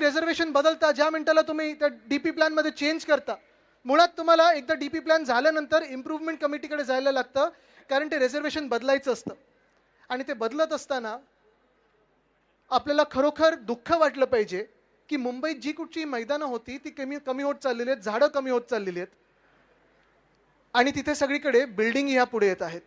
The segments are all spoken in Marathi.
तुम्ही रिझर्वेशन बदलता, ज्या मिनिटाला तुम्ही त्या डीपी प्लॅन मध्ये चेंज करता, मुळात तुम्हाला एकदा डीपी प्लॅन झाल्यानंतर इम्प्रूव्हमेंट कमिटीकडे जायला लागतं, कारण ते रिझर्वेशन बदलायचं असतं. आणि ते बदलत असताना आपल्याला खरोखर दुःख वाटलं पाहिजे की मुंबईत जी कुठची मैदानं होती ती कमी होत चाललेली आहेत, झाडं कमी होत चाललेली आहेत, आणि तिथे सगळीकडे बिल्डिंग ह्या पुढे येत आहेत.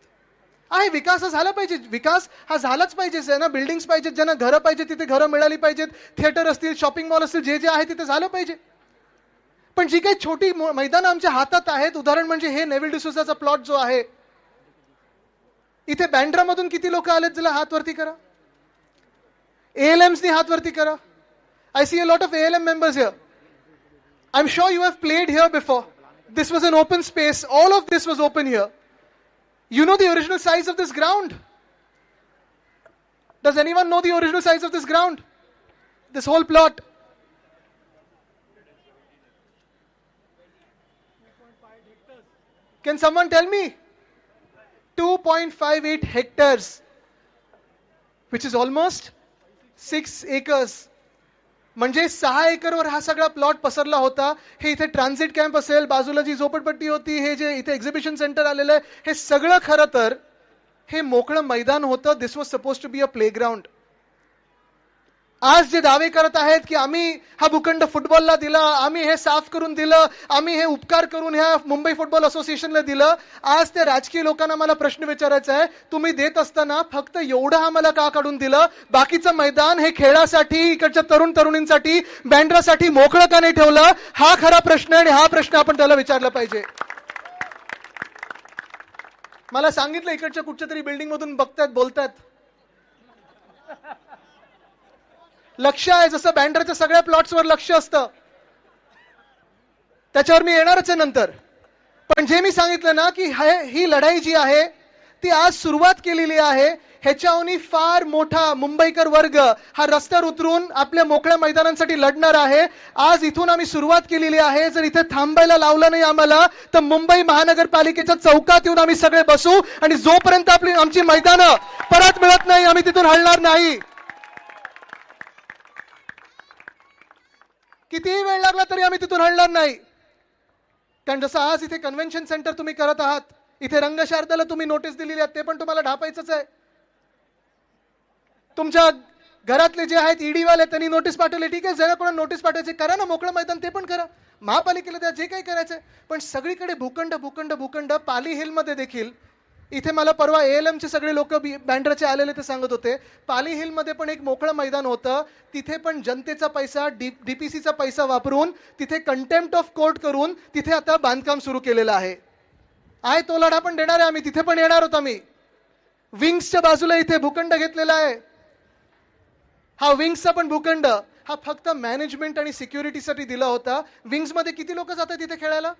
विकास हा झाला पाहिजे, विकास हा झालाच पाहिजे. ज्यांना बिल्डिंग्स पाहिजेत, ज्यांना घरं पाहिजे तिथे घरं मिळाली पाहिजेत, थिएटर असतील, शॉपिंग मॉल असतील, जे जे आहे तिथे झालं पाहिजे. पण जी काही छोटी मैदानं आमच्या हातात आहेत, उदाहरण म्हणजे हे नेव्हिल डिसूजाचा प्लॉट जो आहे, इथे बँड्रामधून किती लोक आलेत, ज्याला हात वरती करा. ALMsनी हात वरती करा. I see a lot of ALM members here. I'm sure you have played here before. This was an open space. All of this was open here. You know the original size of this ground? Does anyone know the original size of this ground? This whole plot? Can someone tell me? 2.58 hectares, which is almost 6 acres. म्हणजे 6 एकरवर हा सगळा प्लॉट पसरला होता. हे इथे ट्रान्झिट कॅम्प असेल, बाजूला जी झोपडपट्टी होती, हे जे इथे एक्झिबिशन सेंटर आलेलं आहे, हे सगळं खरं तर हे मोकळं मैदान होतं. This was suppose to be a playground. आज जे दावे करत आहेत की आम्ही हा भूखंड फुटबॉलला दिला, आम्ही हे साफ करून दिलं, आम्ही हे उपकार करून ह्या मुंबई फुटबॉल असोसिएशनला दिलं, आज त्या राजकीय लोकांना मला प्रश्न विचारायचा आहे, तुम्ही देत असताना फक्त एवढं आम्हाला का काढून दिलं? बाकीचं मैदान हे खेळासाठी, इकडच्या तरुण तरुणींसाठी, बँड्रासाठी मोकळं का नाही ठेवलं? हा खरा प्रश्न, आणि हा प्रश्न आपण त्याला विचारला पाहिजे. मला सांगितलं इकडच्या कुठच्या तरी बिल्डिंग मधून बघतात, बोलतात, लक्ष आहे, जसं बँड्राच्या सगळ्या प्लॉट्सवर लक्ष असतं, त्याच्यावर मी येणारच आहे नंतर. पण जे मी सांगितलं ना की ही लढाई जी आहे ती आज सुरुवात केलेली आहे. ह्याच्याहून फार मोठा मुंबईकर वर्ग हा रस्त्यावर उतरून आपल्या मोकळ्या मैदानांसाठी लढणार आहे. आज इथून आम्ही सुरुवात केलेली आहे. जर इथे थांबायला लावलं नाही आम्हाला, तर मुंबई महानगरपालिकेच्या चौकात येऊन आम्ही सगळे बसू, आणि जोपर्यंत आमची मैदानं परत मिळत नाही आम्ही तिथून हलणार नाही. कितीही वेळ लागला तरी आम्ही तिथून हलणार नाही. कारण जसं आज इथे कन्व्हेन्शन सेंटर तुम्ही करत आहात, इथे रंगशारदाला तुम्ही नोटीस दिलेली आहे, ते पण तुम्हाला ढापायचंच आहे. तुमच्या घरातले जे आहेत ईडी वाले, त्यांनी नोटीस पाठवली, ठीक आहे, जरा कोणा नोटीस पाठवायचे करा ना, मोकळं मैदान ते पण करा, महापालिकेला द्या, जे काही करायचंय. पण सगळीकडे भूखंड भूखंड भूखंड. पाली हिल मध्ये देखील, इथे मला परवा ALMचे सगळे लोक बँड्राचे आलेले ते सांगत होते, पाली हिल मध्ये पण एक मोकळं मैदान होतं, तिथे पण जनतेचा पैसा, DPCचा पैसा वापरून तिथे कंटेम्प्ट ऑफ कोर्ट करून तिथे आता बांधकाम सुरू केलेलं आहे. तो लढा पण देणार आहे आम्ही, तिथे पण येणार होतो आम्ही. विंग्सच्या बाजूला इथे भूखंड घेतलेला आहे. हा विंग्सचा पण भूखंड हा फक्त मॅनेजमेंट आणि सिक्युरिटीसाठी दिला होता. विंग्स मध्ये किती लोक जातात तिथे खेळायला?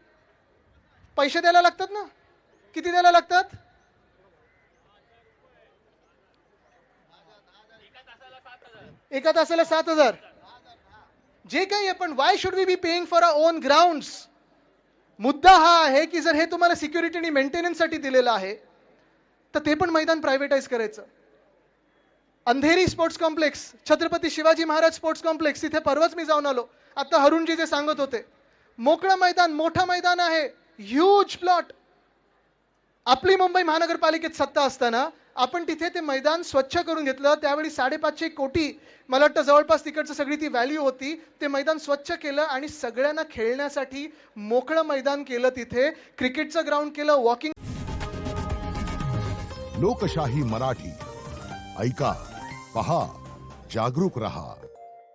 पैसे द्यायला लागतात ना. किती द्यायला लागतात? एका तासाला 7,000. जे काही आहे, पण why should we be paying for our own grounds? मुद्दा हा आहे की जर हे तुम्हाला सिक्युरिटी आणि मेंटेनन्स साठी दिलेलं आहे, तर ते पण मैदान प्रायव्हेटाइज करायचं. Andheri sports complex, Chhatrapati Shivaji Maharaj sports complex, तिथे परवाच मी जाऊन आलो. आता हरुणजी जे सांगत होते, मोकळं मैदान, मोठं मैदान आहे, ह्यूज प्लॉट. आपली मुंबई महानगरपालिकेत सत्ता असताना आपण तिथे ते मैदान स्वच्छ करून घेतलं. त्यावेळी 550 कोटी, मला वाटतं जवळपास तिकडचं सगळी ती व्हॅल्यू होती. ते मैदान स्वच्छ केलं आणि सगळ्यांना खेळण्यासाठी मोकळं मैदान केलं. तिथे क्रिकेटचं ग्राउंड केलं, वॉकिंग. लोकशाही मराठी ऐका, पहा, जागरूक रहा.